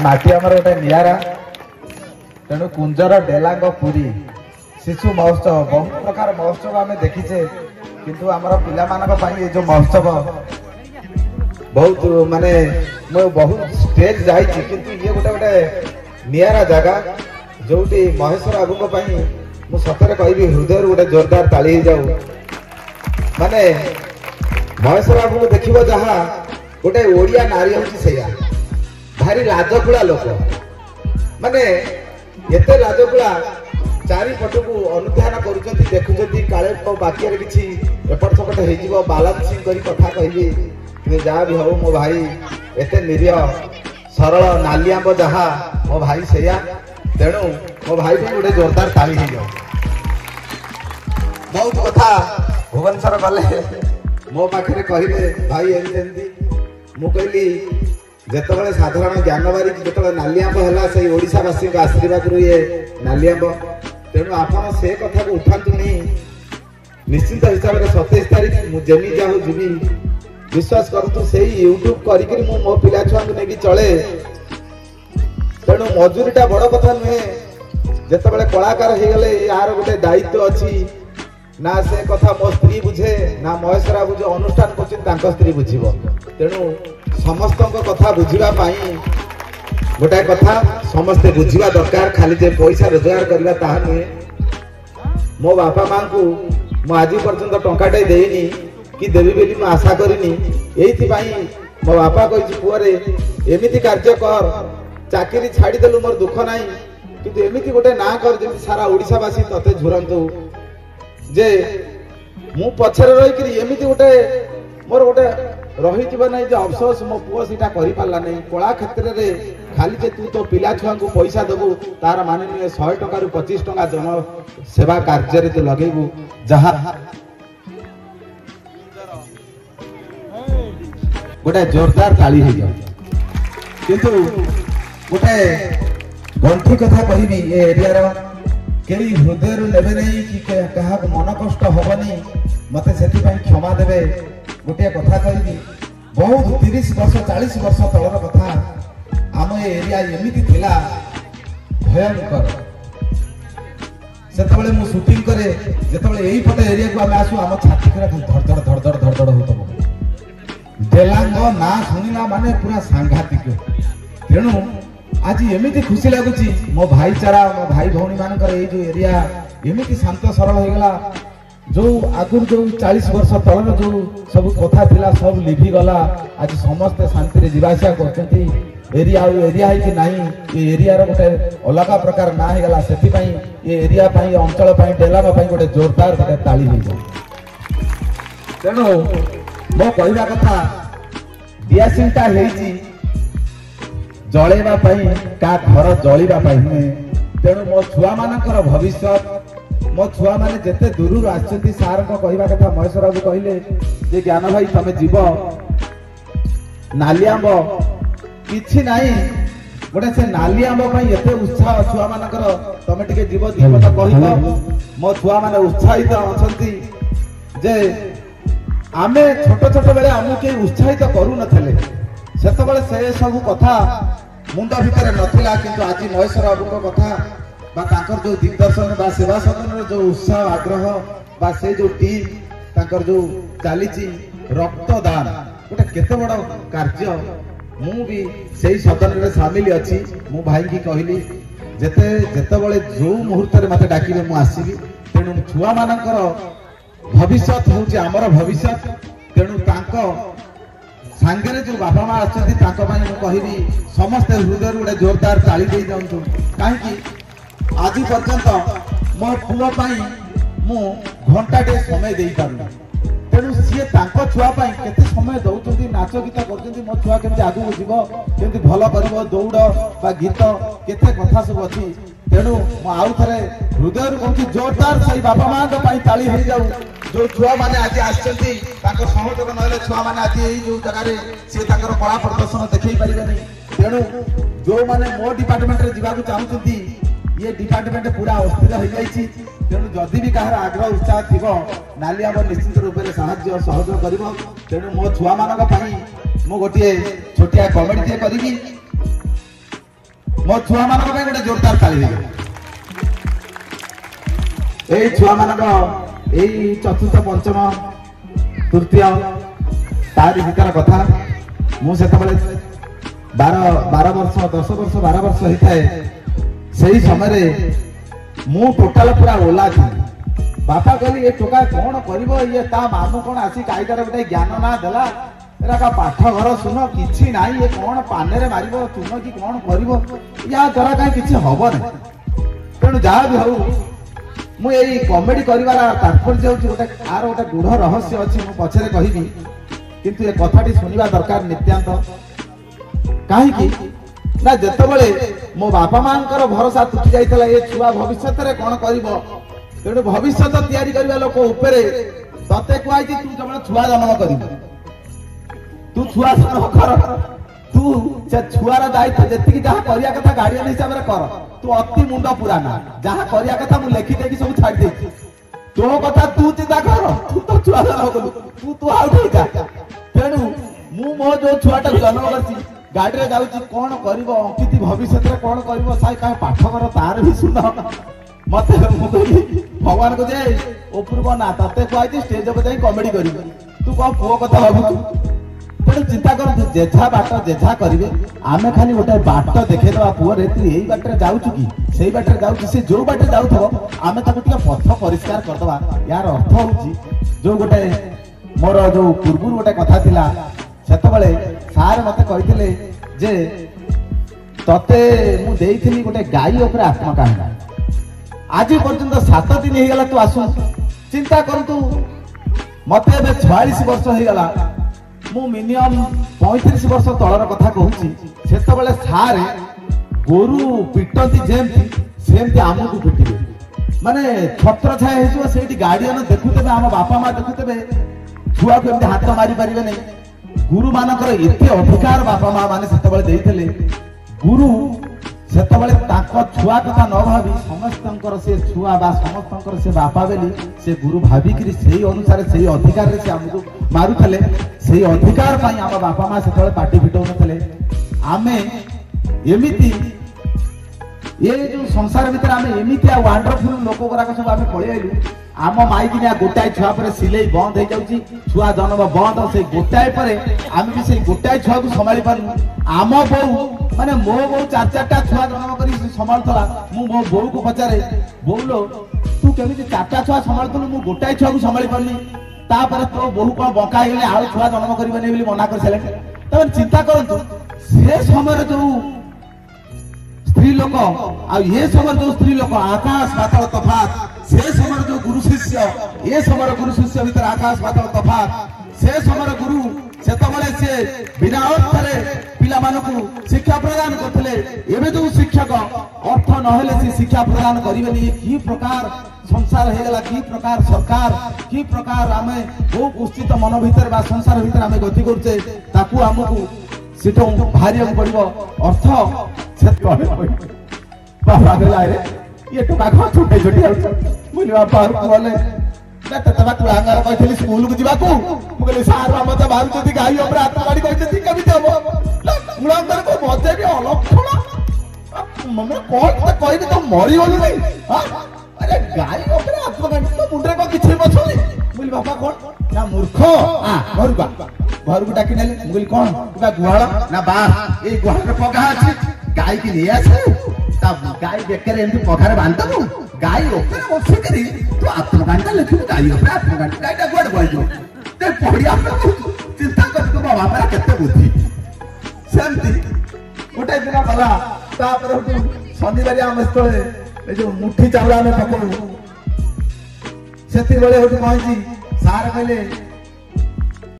माटी आमर गोटे निरा तेणु कुंजर डेलांग पुरी शिशु महोत्सव बहुत प्रकार महोत्सव आम देखीचे किंतु आमर पिला मानी जो महोत्सव बहुत माने बहुत स्टेज जाई किंतु ये गोटे गोटे निरा जगह जोटी महेश्वर बाबू मु सतरे कहबी हृदय गोटे जोरदार ताली जाऊ माने महेश्वर बाबू को देखिबो जहा गोटे ओडिया नारी होची सेया भारी लाजकुला लोक माने एते लाजकुला चारि पटकू अनुध्यान करूछंती देखुछंती काले बाकी रे किछि एपट सपट हे जीवो बैलेंसिंग करी कथा कहबी कि जा भी हो मो भाई एते निरीह सरल नालियांब जहा मो भाई सेया तेणु मो भाई पे गोटे जोरदार ताली हे जाओ बहुत कथा भुवनेश्वर गले मो पाखरे कहिले भाई एंती मु कहली जेतबले साधारण ज्ञानवारी जेतबले नालियांब हला से ओडिशावासी का आशीर्वाद रु ये नालियांब तेणु आपण से कथा को उठातुनी निश्चित हिसाब रे 27 तारिख मु जेमी जाहु जिमी विश्वास करतु से यूट्यूब करी मु मो पिला छुआ को नेकी चले तेणु मजूरीटा बड़ कथा नुहे जेतबले कलाकार हे गले यार गोटे दायित्व अछि ना से कथा मो स्त्री बुझे ना महेश्वरा बुझे अनुष्ठान कर स्त्री बुझीब तेणु समस्त कथा बुझा गोटाए कथा समस्ते बुझा दरकार खाली जे पैसा रोजगार करवा ताहा नुहे मो बापा मां को मु आज पर्यंत टंकाटे देनी कि देवी बोली मु आशा करिनी एथि मो बापा कहि पुअरे एमिति कार्य कर चाकरी छाड़ी देलु मोर दुख नाही किंतु एमिति गोटे ना कर जे सारा ओडिशावासी तते झुरंतु जे मु पछरे रही कि एमिति गोटे मोर गोटे रही जीवन नहीं जो अफसोस मो पुओ सीटा करि पारला नहीं कला क्षेत्र रे खाली जे तू तो पिला छुआ को पैसा देबू तार माने नहीं 100 टका रु 25 टका जन सेवा कार्य रे तू लगेबू जहा गोटे जोरदार ताली हो जाओ किंतु गोटे गंठी कथा कहबी ए एरिया रो केही हृदय रु लेबे नहीं कि कहा मन कष्ट होबनी मते सेति पई क्षमा देबे गोटे कथा कहबी बहुत 30 वर्ष 40 वर्ष तलर कथा आम एरिया एमिति थिला भयंकर सेतबेले मु शूटिंग करे जेतबेले एई पटे एरिया को आमे आसु आम छाती करे धड़ धड़ होतबो डेलांग ना सुनिला माने पूरा सांघातिक तेणु आज एमिति खुशी लगुची मो भाईचारा मो भाई भौणी मानकर ए जो एरिया एमिति शांत सरल हो गला जो आगुर जो 40 वर्ष तलर जो सब कथा थिला सब लिभि गला आज समस्त शांति रे जीवासिया करचंती एरिया है कि नहीं ये एरिया रो गोटे अलग प्रकार ना हे गला सेति पई ये एरिया पई अंचल पई डेलामा पई गोटे जोरदार गोटे ताली हो जाय तेणु मो कहवा कथा दियासिंटा हेची जळेबा पई का घर जळीबा पई नुहे तेणु मो छुआ मानकर भविष्य मो छुआ माने जेते दूर आछंती सार को कहवा कथा महेश्वर बाबू कहले जे ज्ञान भाई तमे जीव नालियांब किछि नाही गोटे से नालियांब पई एते उत्साह छुआ मानकर तमे टिके जीव दीपत कहिबो मो छुआ माने उत्साहित अछंती जे आमे छोट छोट बेले हमु के उत्साहित करू नथले सेतबेले से सब कथा मुंड भितर नथिला किंतु आज महेश्वर बाबू कथा बा तांकर जो दिग्दर्शन बा सेवा सदन जो उत्साह आग्रह बा से जो टीम तांकर जो चालीची रक्तदान गोटे केते बड़ कार्य मु भी सेही सदन रे शामिल अछि मु भाई की कहली जेतेबेले जो मुहूर्त रे मते डाकिबे मु आसीबी तेणु छुआ मानकर भविष्य होउची हमर भविष्य तेणु तांको सांगरे जो बापा माँ आछंती कहबी समस्त हृदय गोटे जोरदार ताली दे जाऊँ कहीं आज पर्यंत मो पुओ मु घंटाटे समय दे पारुना तेणु सी छुआ केते समय दौरान नाच गीत कर मो छुआ केमती आगू जीव केमती भल कर दौड़ बा गीत केते कथा सब अच्छी तेणु आउ थे हृदय कहूँ जोरदार सही बापा माँ ताली हो जाऊ जो छुआ मैंने आज आसचंती सहयोग ना छुआ मैंने आज जो जगह सी कला प्रदर्शन देखई पारे तेणु जो मैंने मो डिपार्टमेंट रे जावाक चाहूँगी ये डिपार्टमेंट पूरा अस्थिर हो जाइए तेणु जदि भी कहार आग्रह उत्साह थी नालियांब निश्चित रूप से साहाय्य सहयोग कर तेणु मो छुआ मान मु गोटे छोटिया कमेडी टे करी मो छुआ मान गोटे जोरदार ताली ए छुआ मान चतुर्थ पंचम तृतीय तारी भीतर कथा मुझे 12 वर्ष 10 वर्ष 12 वर्ष होता है सही समय मु टोटाल पूरा ओला थी बापा कहली ये टोका कौन कर ये ता मामू कौन आसी काईदार गोटे ज्ञान ना देला एरा का पाठ घर सुन किछि नाही ये कौन पाने रे मारिबो तुम कि कौन करिवो या द्वारा कहीं किछि हबो नै तेणु जहाँ भी हूँ मु यही कमेडी करिवार तात्पर्य होछि गोटे आर गोटे गूढ़ रहस्य अछि मु पछरे कहिबी किंतु ये कथाटी सुनिबा दरकार नित्यांत काहे कि ना जेतेबेले मो बापा मांकर भरोसा तुटी जाइतला ये छुआ भविष्यत रे कोन करिवो तेणु भविष्य तैयारी करवा लोक उपरे तते कुआई तू केवल छुआ जन्म करिबो तू छुआ जन्म कर तू से छुआर दायित्व जेतिकी जहाँ करिया कथा गार्डियन हिसाब रे कर तू अति मुंड पुराना जहाँ करिया कथा मु लेखि देकी सब छाड़ देछि तो कथा तू चिंता कर तू तो छुआ जन्म करू तू तू आउ ठीक तेणु मु मो जो छुआटा जन्म करछि गाड़ी रे जाउछि कोन करिवो अंकिति भविष्य रे कोन करिवो साई का पाठ कर तार भी सुन मत भगवान को जे ओपुरबो ना तते कहै स्टेज पर जाई कॉमेडी करी तू को पुओ कथा भाबु तेणु चिंता कर जेझा बाट जेझा करिवे आमे खाली गोटे बाट देखे देबा पुओ रे तू एई बाट रे जाउछु कि सेई बाट रे जाउछु से जो बाट जाउथबो आमे ताको टिके पथ परिष्कार कर दबा यार अर्थ होउची जो गोटे मोर जो पूर्वुर गोटे कथा थिला सेते बेले सार मते कहिथिले जे तते मु देइथिली गोटे गाई ऊपर आत्मकहानी आज पर्यंत 7 दिन हो गला तू आसु चिंता करतु मत 46 वर्ष हो गला मु मिनिमम 35 वर्ष तलर कथा कहूची सेते बेले सारे गोरु पिटती जेमती आमको पिटिबे माने छत्र छाया हेजो सेठी गार्डियन देखुतेबे हम बापा मां देखुतेबे छुआ को एमती हाथ मारी परिबे नै गुरु मानकर एते अधिकार बापा मां माने सेते बेले देइथले गुरु सेतबेले ताको छुआ कथा न भाबी समस्तंकर से छुआ बा समस्तंकर से बापा बेली से गुरु भाबी करी सेही अनुसार सेही अधिकार रे से हमको मारुथले सेही अधिकार पई हम बापा मां सेतबेले पार्टी फिटौनथले आमे एमिति ये जो संसार भीतर आमे एमिति आ वंडरफुल लोक गुराक सब आमे पळि आइलु आम माई कि गोटाए छुआ पर सिलाई बंद हो जाउची छुआ जन्म बंद से गोटाए पर आमे भी से गोटाए छुआ को संभाली पारु आम बोऊ माने मो बो 4-4टा छुआ जन्म करी संभालथला मु मो बोऊ को पचारे बोउलो तू केमिति 4टा छुआ संभालथलु मु गोटाए छुआ को संभाली पारनी तापर तो बोऊ को बंका हेले आउ छुआ जन्म करिबने बोली मना कर सेले तब चिंता करंतु से समय जो स्त्री लोक आ ये समय जो स्त्री लोक आकाश पाताल तफात से समय जो गुरु शिष्य ये समय गुरु शिष्य भीतर आकाश पाताल तफात से समय गुरु सेतबेले से बिना अर्थरे पिला मानकु शिक्षा प्रदान करथले एबे जो शिक्षक अर्थ न हेले से शिक्षा प्रदान करिवेनी की प्रकार संसार हे गला की प्रकार सरकार की प्रकार आमे ओ कुस्थित मन भीतर बा संसार भीतर आमे गति करते ताकू हमकु सिटो भारिया पड़िबो अर्थ से तोहे बाबा गेला रे ये तो का छोटे छोटे मुनि बाबा बोले बेटा तबा तू आंगार कहथली स्कूल को जिबाकू मु कहले सार हम त बाहर जदी गाई हमरा आत्मगाड़ी कहथि कभी देबो मुलांदर को मते भी अलक्षण मम्मी कोन त कहबी तो मरी गलु नै हां अरे गाई ऊपर आत्मगाड़ी तो मुंडरे को किछि बछली मुनि बाबा कोन ना मूर्ख हां घर को डाकी नेले मु कहली कोन तुका गुहाळ ना बा ए गुहाळ रे पगा अछि गाई की ले आसे तब गाई बेकर एंती पगार बांधबो गाई ऊपर बसे करी तू आत्मकांड लिखि गाई ऊपर आत्मकांड गाईटा गोड बोलजो ते पढ़िया चिंता कर तू बाबा पर केते बुद्धि सेमती गोटे दिन गला तापर हटू शनिवार आम स्थले ए जो मुठी चावला में पकड़ू सेती बेले हटू कहजी सार कहले